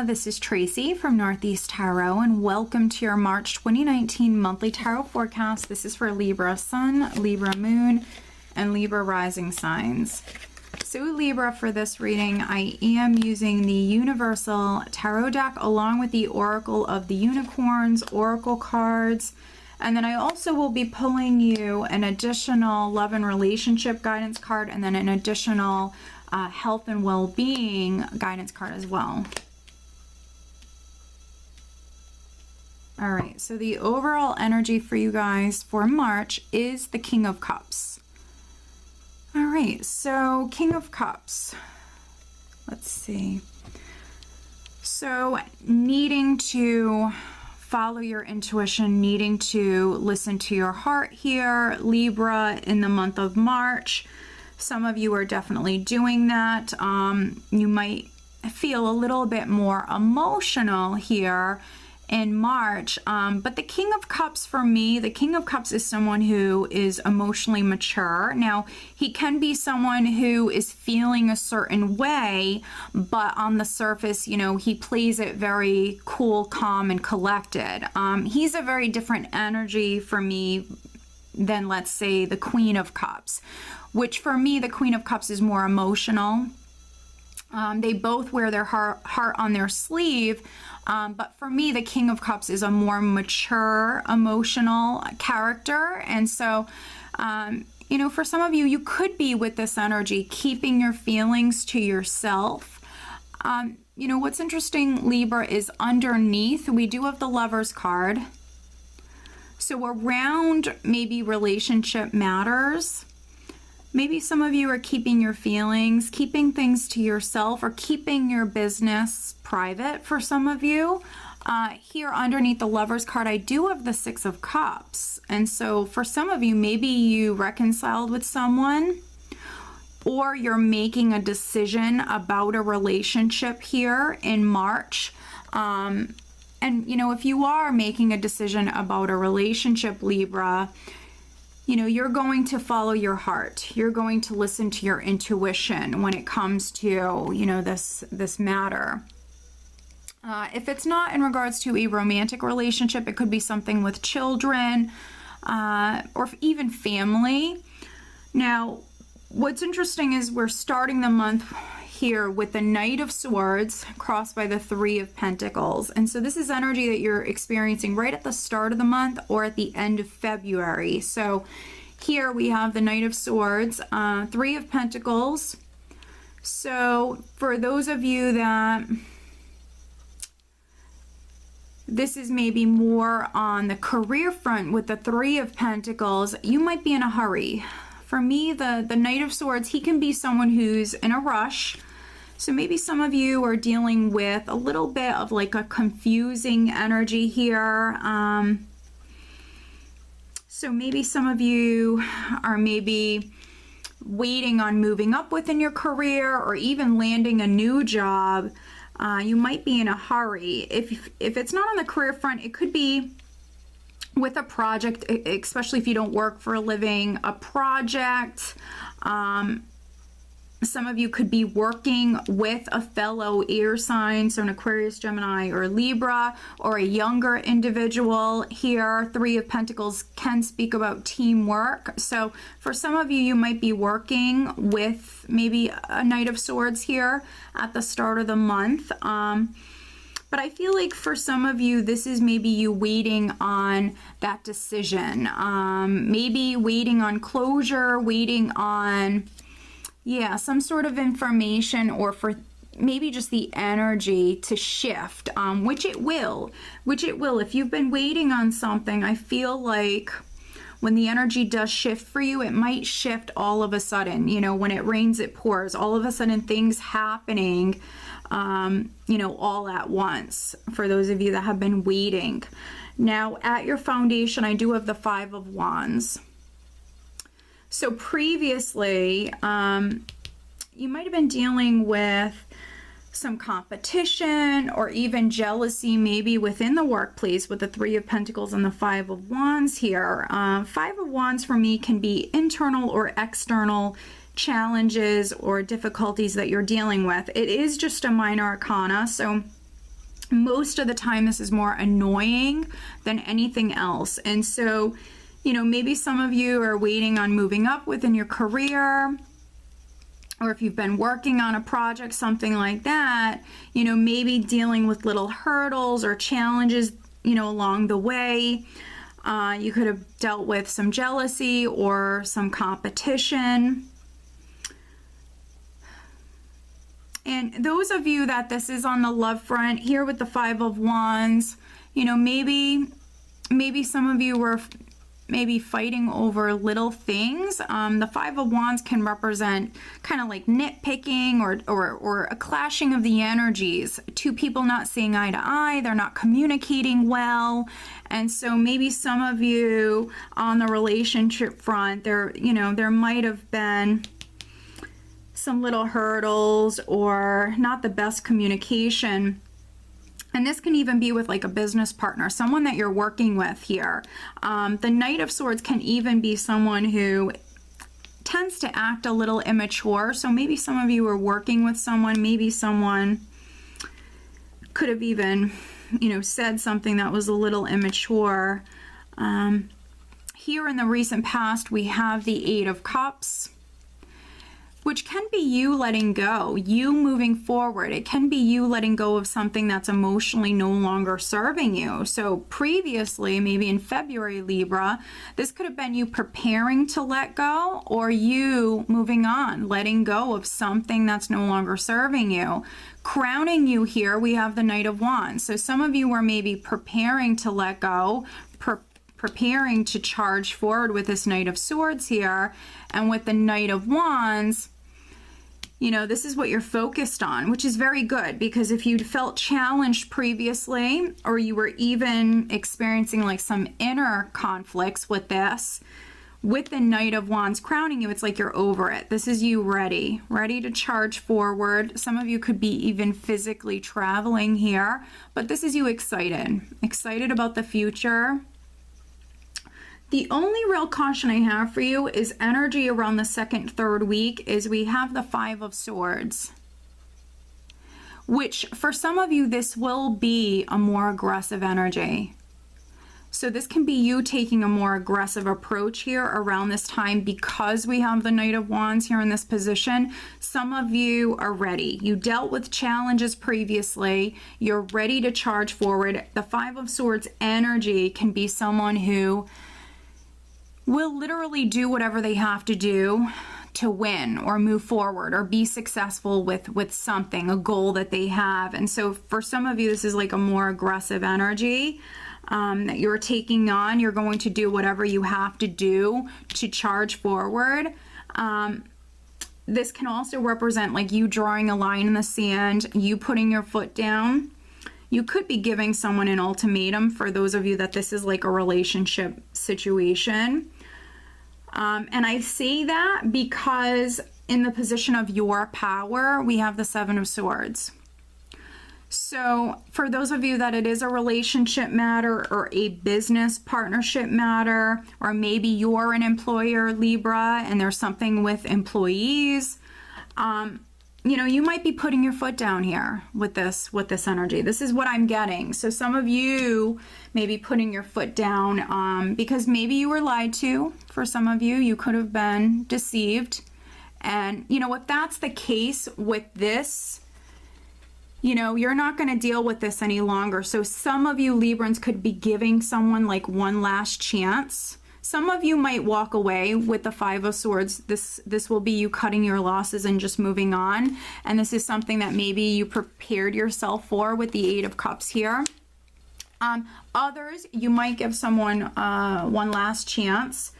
this is Tracy from Northeast Tarot, and welcome to your March 2019 monthly tarot forecast. This is for Libra Sun, Libra Moon, and Libra Rising signs. So Libra, for this reading, I am using the Universal Tarot deck along with the Oracle of the Unicorns, Oracle cards. And then I also will be pulling you an additional love and relationship guidance card, and then an additional health and well-being guidance card as well. All right, so the overall energy for you guys for March is the King of Cups. All right, so King of Cups. Let's see. So needing to follow your intuition, needing to listen to your heart here, Libra, in the month of March. Some of you are definitely doing that. You might feel a little bit more emotional here in March, but the King of Cups, for me, the King of Cups is someone who is emotionally mature. Now, he can be someone who is feeling a certain way, but on the surface, you know, he plays it very cool, calm, and collected. He's a very different energy for me than, let's say, the Queen of Cups, which for me, the Queen of Cups is more emotional. They both wear their heart on their sleeve, but for me, the King of Cups is a more mature, emotional character. And so, you know, for some of you, you could be with this energy, keeping your feelings to yourself. You know, what's interesting, Libra, is underneath, we do have the Lovers card. So around maybe relationship matters, maybe some of you are keeping your feelings, keeping things to yourself, or keeping your business private for some of you. Here underneath the Lovers card, I do have the Six of Cups. And so for some of you, maybe you reconciled with someone, or you're making a decision about a relationship here in March. And, you know, if you are making a decision about a relationship, Libra, you know, you're going to follow your heart. You're going to listen to your intuition when it comes to, you know, this matter. If it's not in regards to a romantic relationship, it could be something with children, or even family. Now, what's interesting is we're starting the month here with the Knight of Swords crossed by the Three of Pentacles. And so this is energy that you're experiencing right at the start of the month or at the end of February. So here we have the Knight of Swords, Three of Pentacles. So for those of you that this is maybe more on the career front with the Three of Pentacles, you might be in a hurry. For me, the Knight of Swords, he can be someone who's in a rush. So maybe some of you are dealing with a little bit of like a confusing energy here. So maybe some of you are maybe waiting on moving up within your career or even landing a new job. You might be in a hurry. If it's not on the career front, it could be with a project, especially if you don't work for a living, a project. Some of you could be working with a fellow air sign, so an Aquarius, Gemini, or Libra, or a younger individual here. Three of Pentacles can speak about teamwork. So for some of you, you might be working with maybe a Knight of Swords here at the start of the month. But I feel like for some of you, this is maybe you waiting on that decision. Maybe waiting on closure, waiting on, yeah, some sort of information, or for maybe just the energy to shift, which it will. If you've been waiting on something, I feel like when the energy does shift for you, it might shift all of a sudden. You know, when it rains, it pours. All of a sudden, things happening, you know, all at once, for those of you that have been waiting. Now, at your foundation, I do have the Five of Wands. So previously, you might have been dealing with some competition or even jealousy, maybe within the workplace, with the Three of Pentacles and the Five of Wands here. Five of Wands for me can be internal or external challenges or difficulties that you're dealing with. It is just a minor arcana, so most of the time this is more annoying than anything else. And so, you know, maybe some of you are waiting on moving up within your career, or if you've been working on a project, something like that, you know, maybe dealing with little hurdles or challenges, you know, along the way. You could have dealt with some jealousy or some competition. And those of you that this is on the love front here with the Five of Wands, you know, maybe some of you were maybe fighting over little things. The Five of Wands can represent kind of like nitpicking or a clashing of the energies. Two people not seeing eye to eye, they're not communicating well. And so maybe some of you on the relationship front, there might have been some little hurdles or not the best communication. And this can even be with like a business partner, someone that you're working with here. The Knight of Swords can even be someone who tends to act a little immature. So maybe some of you are working with someone, maybe someone could have even, you know, said something that was a little immature. Here in the recent past, we have the Eight of Cups, which can be you letting go, you moving forward. It can be you letting go of something that's emotionally no longer serving you. So previously, maybe in February, Libra, this could have been you preparing to let go, or you moving on, letting go of something that's no longer serving you. Crowning you here, we have the Knight of Wands. So some of you were maybe preparing to let go, preparing to charge forward with this Knight of Swords here, and with the Knight of Wands, you know, this is what you're focused on, which is very good, because if you'd felt challenged previously, or you were even experiencing like some inner conflicts with this, with the Knight of Wands crowning you, it's like you're over it. This is you ready to charge forward. Some of you could be even physically traveling here, but this is you excited about the future. The only real caution I have for you is energy around the second, third week is we have the Five of Swords, which for some of you, this will be a more aggressive energy. So this can be you taking a more aggressive approach here around this time because we have the Knight of Wands here in this position. Some of you are ready. You dealt with challenges previously. You're ready to charge forward. The Five of Swords energy can be someone who will literally do whatever they have to do to win or move forward or be successful with something, a goal that they have. And so for some of you, this is like a more aggressive energy that you're taking on. You're going to do whatever you have to do to charge forward. This can also represent like you drawing a line in the sand, you putting your foot down. You could be giving someone an ultimatum for those of you that this is like a relationship situation. And I say that because in the position of your power, we have the Seven of Swords. So for those of you that it is a relationship matter or a business partnership matter, or maybe you're an employer, Libra, and there's something with employees, you know, you might be putting your foot down here with this energy. This is what I'm getting. So some of you may be putting your foot down because maybe you were lied to. For some of you, you could have been deceived. And, you know, if that's the case with this, you know, you're not going to deal with this any longer. So some of you Librans could be giving someone like one last chance. Some of you might walk away with the Five of Swords. This will be you cutting your losses and just moving on. And this is something that maybe you prepared yourself for with the Eight of Cups here. Others, you might give someone one last chance.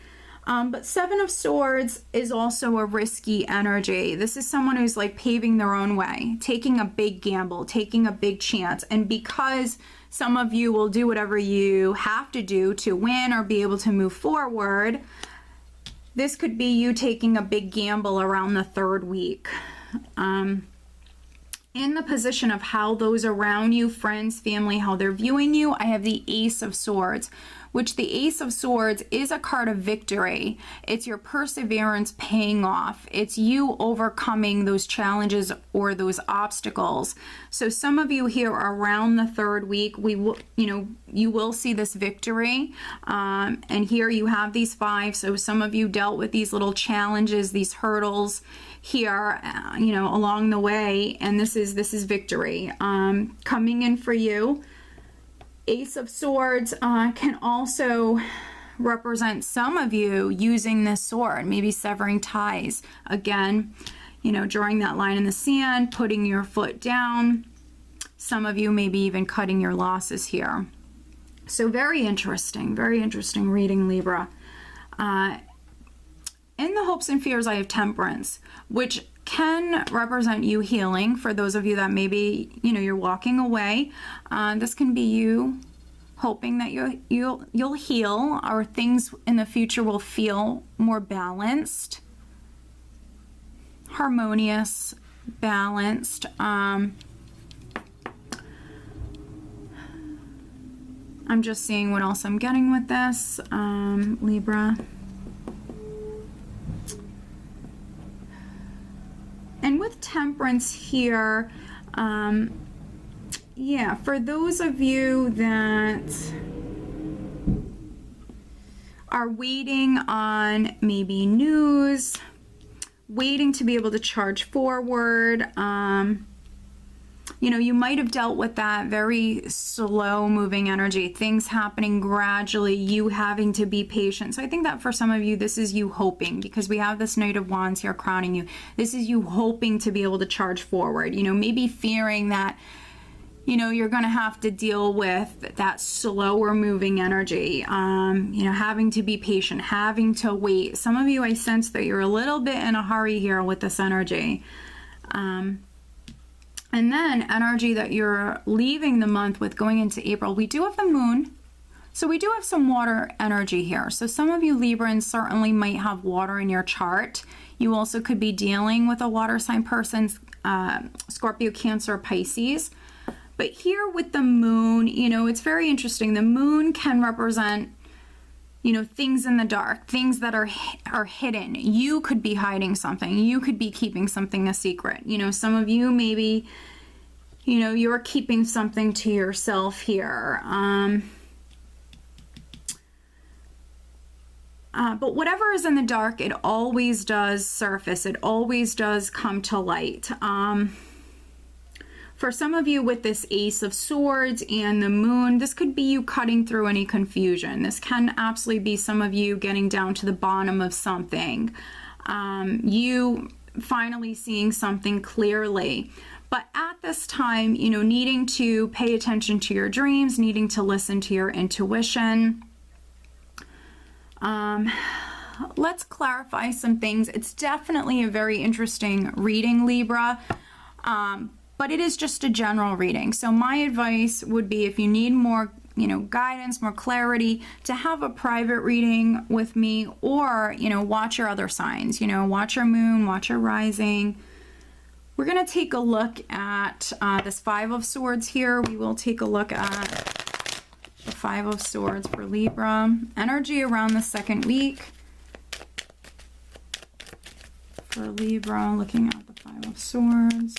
But Seven of Swords is also a risky energy. This is someone who's like paving their own way, taking a big gamble, taking a big chance. And because some of you will do whatever you have to do to win or be able to move forward, this could be you taking a big gamble around the third week. In the position of how those around you, friends, family, how they're viewing you, I have the Ace of Swords, which the Ace of Swords is a card of victory. It's your perseverance paying off. It's you overcoming those challenges or those obstacles. So some of you here around the 3rd week, you will see this victory. And here you have these 5. So some of you dealt with these little challenges, these hurdles here, along the way, and this is victory coming in for you. Ace of Swords can also represent some of you using this sword, maybe severing ties. Again, drawing that line in the sand, putting your foot down. Some of you maybe even cutting your losses here. So very interesting reading, Libra. In the hopes and fears, I have Temperance, which can represent you healing. For those of you that maybe, you're walking away, this can be you hoping that you'll heal, or things in the future will feel more balanced, harmonious, balanced. I'm just seeing what else I'm getting with this, Libra. And with Temperance here, yeah, for those of you that are waiting on maybe news, waiting to be able to charge forward, you might have dealt with that very slow moving energy, things happening gradually, you having to be patient. So I think that for some of you, this is you hoping, because we have this Knight of Wands here crowning you. This is you hoping to be able to charge forward, maybe fearing that, you're going to have to deal with that slower moving energy, having to be patient, having to wait. Some of you, I sense that you're a little bit in a hurry here with this energy. And then energy that you're leaving the month with going into April, we do have the moon. So we do have some water energy here. So some of you Librans certainly might have water in your chart. You also could be dealing with a water sign person, Scorpio, Cancer, Pisces. But here with the moon, it's very interesting. The moon can represent, things in the dark, things that are hidden. You could be hiding something. You could be keeping something a secret. Some of you maybe, you're keeping something to yourself here. But whatever is in the dark, it always does surface. It always does come to light. For some of you with this Ace of Swords and the moon, this could be you cutting through any confusion. This can absolutely be some of you getting down to the bottom of something. You finally seeing something clearly. But at this time, needing to pay attention to your dreams, needing to listen to your intuition. Let's clarify some things. It's definitely a very interesting reading, Libra. But it is just a general reading. So my advice would be, if you need more, guidance, more clarity, to have a private reading with me, or, watch your other signs, watch your moon, watch your rising. We're going to take a look at this 5 of Swords here. We will take a look at the 5 of Swords for Libra. Energy around the 2nd week for Libra, looking at the 5 of Swords.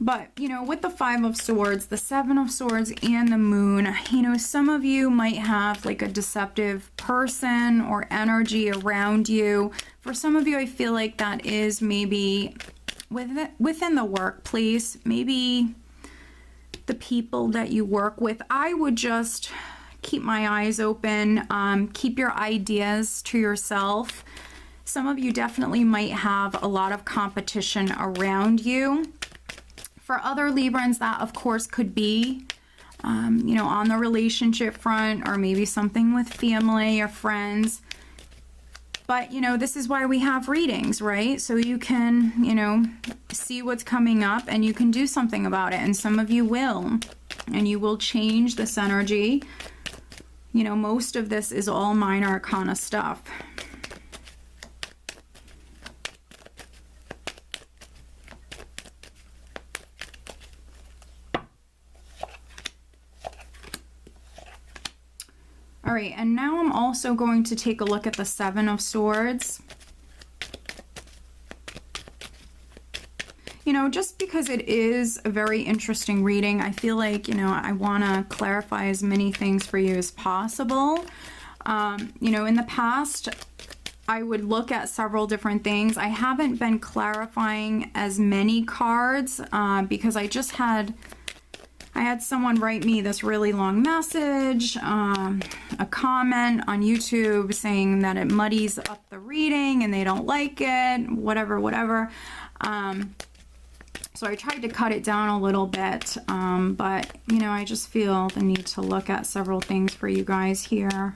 But, with the 5 of Swords, the 7 of Swords, and the moon, some of you might have like a deceptive person or energy around you. For some of you, I feel like that is maybe within the workplace, maybe the people that you work with. I would just keep my eyes open, keep your ideas to yourself. Some of you definitely might have a lot of competition around you. For other Librans, that of course could be, on the relationship front, or maybe something with family or friends. But, this is why we have readings, right? So you can, see what's coming up and you can do something about it. And some of you will, and you will change this energy. Most of this is all minor arcana stuff. All right, and now I'm also going to take a look at the Seven of Swords. You know, just because it is a very interesting reading, I feel like, you know, I want to clarify as many things for you as possible. You know, in the past, I would look at several different things. I haven't been clarifying as many cards because I had someone write me this really long message, a comment on YouTube saying that it muddies up the reading and they don't like it, whatever. So I tried to cut it down a little bit, but, you know, I just feel the need to look at several things for you guys here.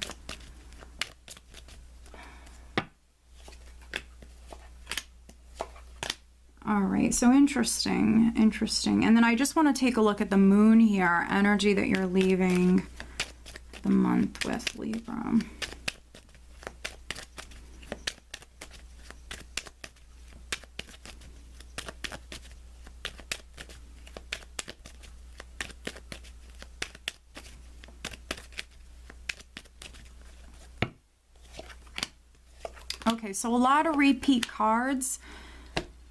All right, so interesting. And then I just want to take a look at the moon here, energy that you're leaving the month with, Libra. Okay, so a lot of repeat cards.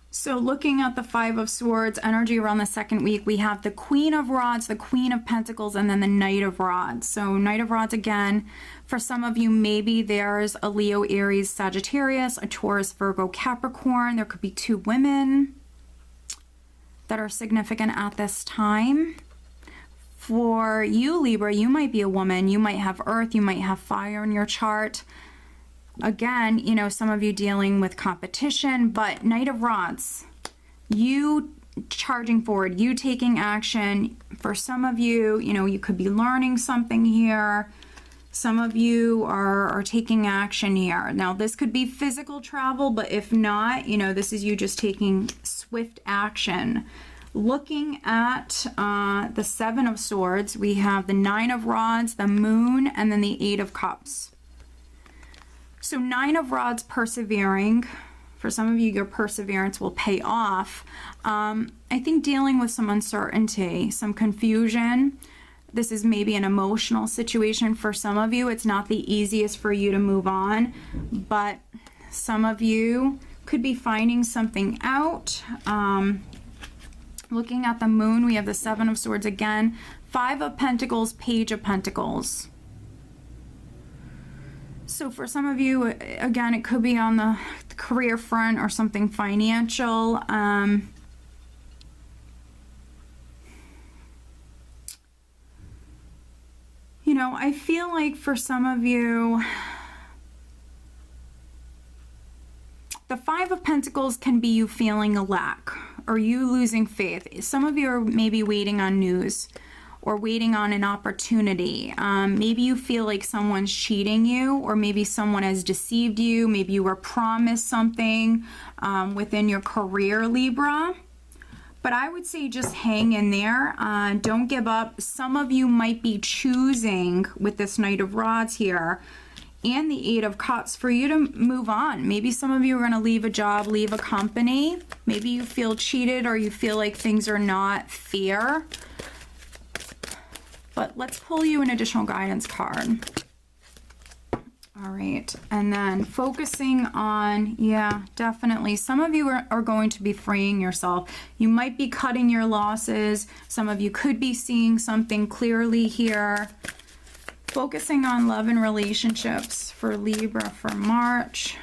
So looking at the Five of Swords, energy around the second week, we have the Queen of Rods, the Queen of Pentacles, and then the Knight of Rods. So Knight of Rods, again, for some of you, maybe there's a Leo, Aries, Sagittarius, a Taurus, Virgo, Capricorn. There could be two women that are significant at this time. For you, Libra, you might be a woman. You might have earth, you might have fire in your chart. Again, you know, some of you dealing with competition, but Knight of Rods, you charging forward, you taking action. For some of you, you know, you could be learning something here. Some of you are taking action here. Now, this could be physical travel, but if not, you know, this is you just taking swift action. Looking at the Seven of Swords, we have the Nine of Rods, the Moon, and then the Eight of Cups. So Nine of Rods, persevering. For some of you, your perseverance will pay off. I think dealing with some uncertainty, some confusion. This is maybe an emotional situation for some of you. It's not the easiest for you to move on, but some of you could be finding something out. Looking at the Moon, we have the Seven of Swords again. Five of Pentacles, Page of Pentacles. So for some of you, again, it could be on the career front or something financial. You know, I feel like for some of you, the Five of Pentacles can be you feeling a lack or you losing faith. Some of you are maybe waiting on news or waiting on an opportunity. Maybe you feel like someone's cheating you, or maybe someone has deceived you. Maybe you were promised something within your career, Libra. But I would say just hang in there. Don't give up. Some of you might be choosing, with this Knight of Rods here and the Eight of Cups, for you to move on. Maybe some of you are going to leave a job, leave a company. Maybe you feel cheated or you feel like things are not fair. But let's pull you an additional guidance card. All right, and then focusing on, yeah, definitely. Some of you are going to be freeing yourself. You might be cutting your losses. Some of you could be seeing something clearly here. Focusing on love and relationships for Libra for March.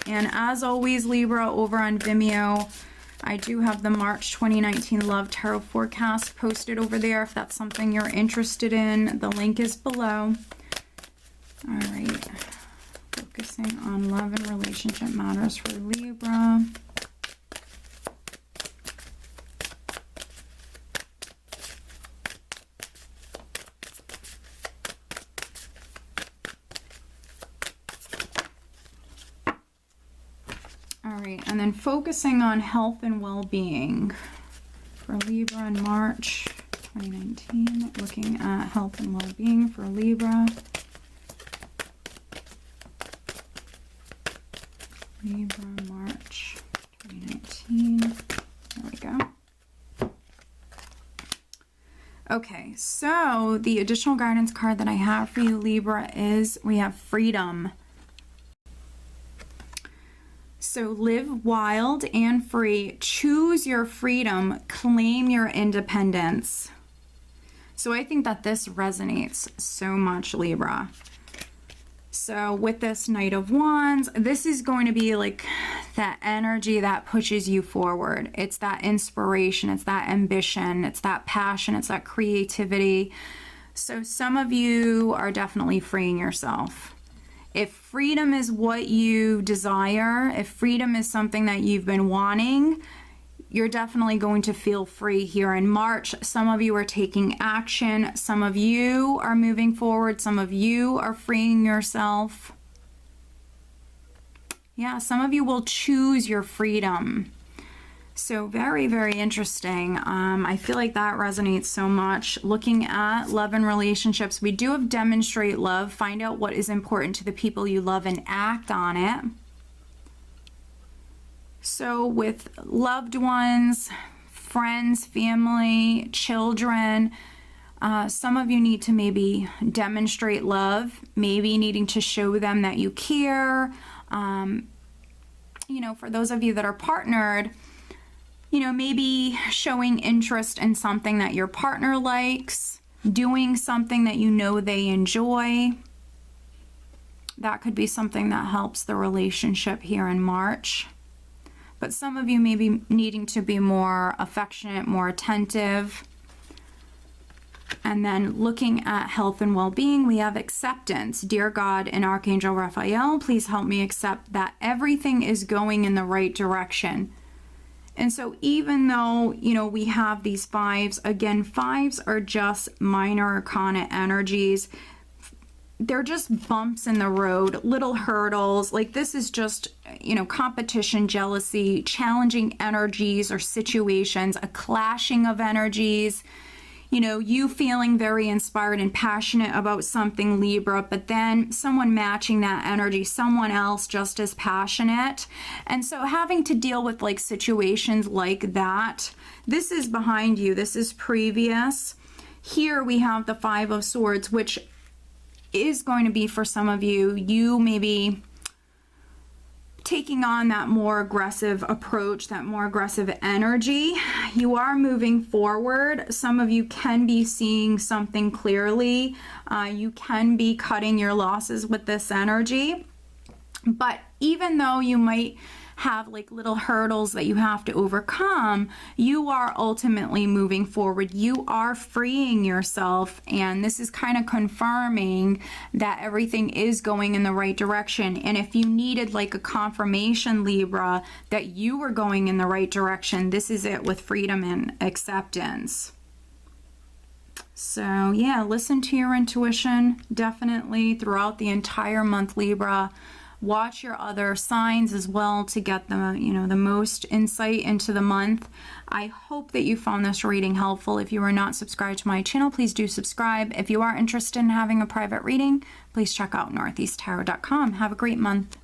And as always, Libra, over on Vimeo, I do have the March 2019 Love Tarot Forecast posted over there if that's something you're interested in. The link is below. All right. Focusing on love and relationship matters for Libra. All right, and then focusing on health and well-being for Libra in March 2019. Looking at health and well-being for Libra. Libra, March 2019. There we go. Okay, so the additional guidance card that I have for you, Libra, is we have freedom. So live wild and free, choose your freedom, claim your independence. So I think that this resonates so much, Libra. So with this Knight of Wands, this is going to be like that energy that pushes you forward. It's that inspiration, it's that ambition, it's that passion, it's that creativity. So some of you are definitely freeing yourself. If freedom is what you desire, if freedom is something that you've been wanting, you're definitely going to feel free here in March. Some of you are taking action. Some of you are moving forward. Some of you are freeing yourself. Yeah, some of you will choose your freedom. So very, very interesting. I feel like that resonates so much. Looking at love and relationships, we do have demonstrate love. Find out what is important to the people you love and act on it. So with loved ones, friends, family, children, some of you need to maybe demonstrate love, maybe needing to show them that you care. You know, for those of you that are partnered, you know, maybe showing interest in something that your partner likes, doing something that you know they enjoy. That could be something that helps the relationship here in March. But some of you may be needing to be more affectionate, more attentive. And then looking at health and well-being, we have acceptance. Dear God and Archangel Raphael, please help me accept that everything is going in the right direction. And so even though, you know, we have these fives, again, fives are just minor arcana energies. They're just bumps in the road, little hurdles. Like this is just, you know, competition, jealousy, challenging energies or situations, a clashing of energies. You know, you feeling very inspired and passionate about something, Libra, but then someone matching that energy, someone else just as passionate. And so having to deal with like situations like that. This is behind you. This is previous. Here we have the Five of Swords, which is going to be for some of you, you maybe taking on that more aggressive approach, that more aggressive energy. You are moving forward. Some of you can be seeing something clearly. You can be cutting your losses with this energy. But even though you might have like little hurdles that you have to overcome, you are ultimately moving forward. You are freeing yourself, and this is kind of confirming that everything is going in the right direction. And if you needed like a confirmation, Libra, that you were going in the right direction, this is it with freedom and acceptance. So yeah, listen to your intuition definitely throughout the entire month, Libra. Watch your other signs as well to get the, you know, the most insight into the month. I hope that you found this reading helpful. If you are not subscribed to my channel, please do subscribe. If you are interested in having a private reading, please check out northeasttarot.com. Have a great month.